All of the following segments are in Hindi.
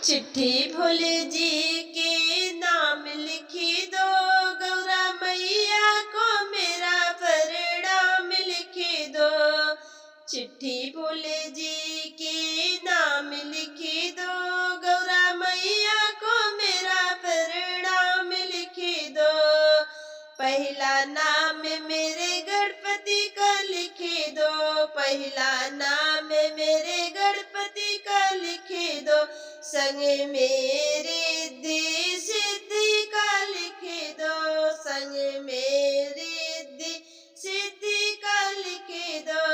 चिट्ठी भोले जी के नाम लिखी दो, गौरा मैया को मेरा परिणाम लिखी दो। चिट्ठी भोले जी के नाम लिखी दो, गौरा मैया को मेरा परिणाम लिखी दो। पहला नाम मेरे गणपति का लिखी दो, पहला नाम मेरे गणपति का लिखी दो। संग मेरे रिद्धि सिद्धि का लिखी दो, संग मेरे रिद्धि सिद्धि का लिखी दो।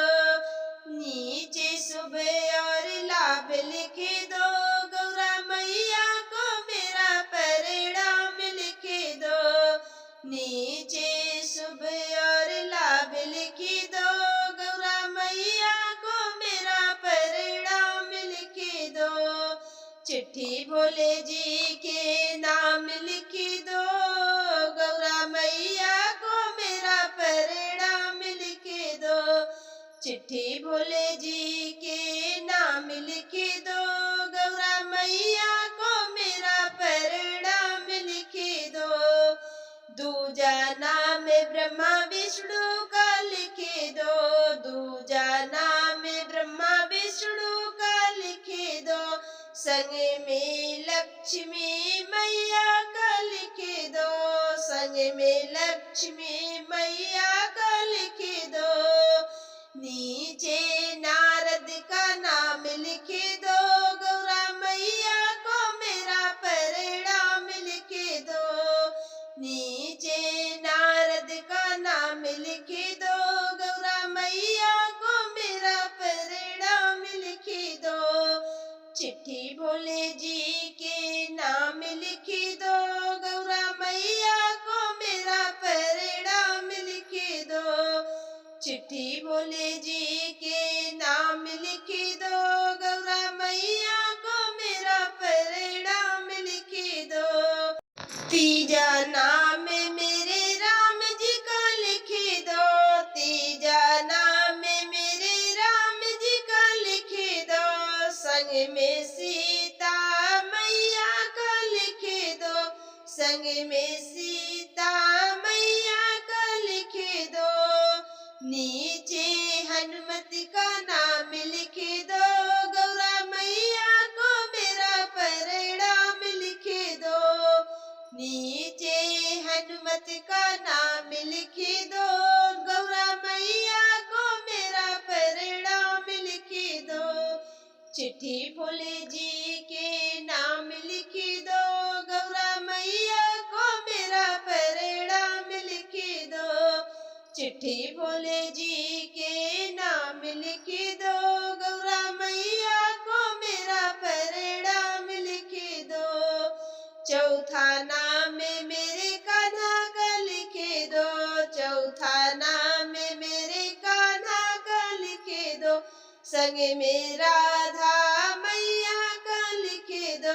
नीचे शुभ और लाभ लिखी दो, गौरा मैया को मेरा परिणाम लिखी दो। नीचे शुभ और लाभ लिखी दो, गौरा मैया को मेरा परिणाम लिखी दो। चिट्ठी भोले जी के नाम लिखी दो, गौरा मैया को मेरा परिणाम लिखी दो। चिट्ठी भोले जी के नाम लिखी दो, गौरा मैया को मेरा परिणाम लिखी दो। दूजा नाम ब्रह्मा विष्णु का लिखी दो, दूजा नाम ब्रह्मा विष्णु का लिखी दो। संग में लक्ष्मी मैया का लिखी दो, संग में लक्ष्मी मैया का लिखी दो। नीचे नारद का नाम लिखी दो, गौरा मैया को मेरा परिणाम लिखी दो। नीचे नारद का नाम लिखी दो, गौरा मैया को मेरा परिणाम लिखी दो। चिट्ठी भोले जी के नाम लिखी दो, गौरा मैया को मेरा परिणाम लिखी दो। चिट्ठी भोले जी के नाम लिखी दो, गौरा मैया को मेरा परिणाम लिखी दो। तीजा नाम मेरे राम जी का लिखी दो, तीजा नाम मेरे राम जी का लिखी दो। संग में सीता मैया का लिखी दो, संग में सीता मैया का लिखी दो। नीचे हनुमत का नाम लिखी दो, गौरा मैया को मेरा परिणाम लिखी दो। नीचे हनुमत का नाम लिखी दो, गौरा मैया को मेरा परिणाम लिखी दो। चिट्ठी भोले जी के नाम लिखी दो, गौरा मैया को मेरा परिणाम लिखी दो। चिट्ठी भोले जी के नाम लिखी दो, गौरा मैया को मेरा परिणाम लिखी दो। चौथा नाम मेरे कान्हा का लिखी दो, चौथा नाम मेरे कान्हा का लिखी दो। संग में राधा मैया का लिखी दो,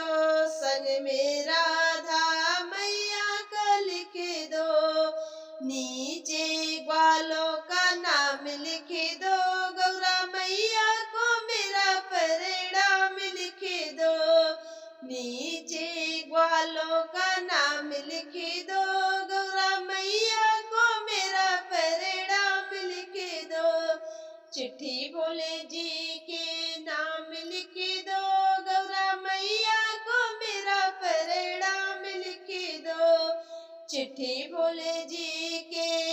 संग में राधा मैया का लिखी दो। नीचे ग्वालों का नाम लिखी दो, गौरा मैया को मेरा परिणाम लिखी दो। नीचे ग्वालों का नाम लिखी दो, गौरा मैया को मेरा परिणाम लिखी दो। चिट्ठी भोले जी के नाम लिखी दो, गौरा मैया को मेरा परिणाम लिखी दो। चिट्ठी भोले जी के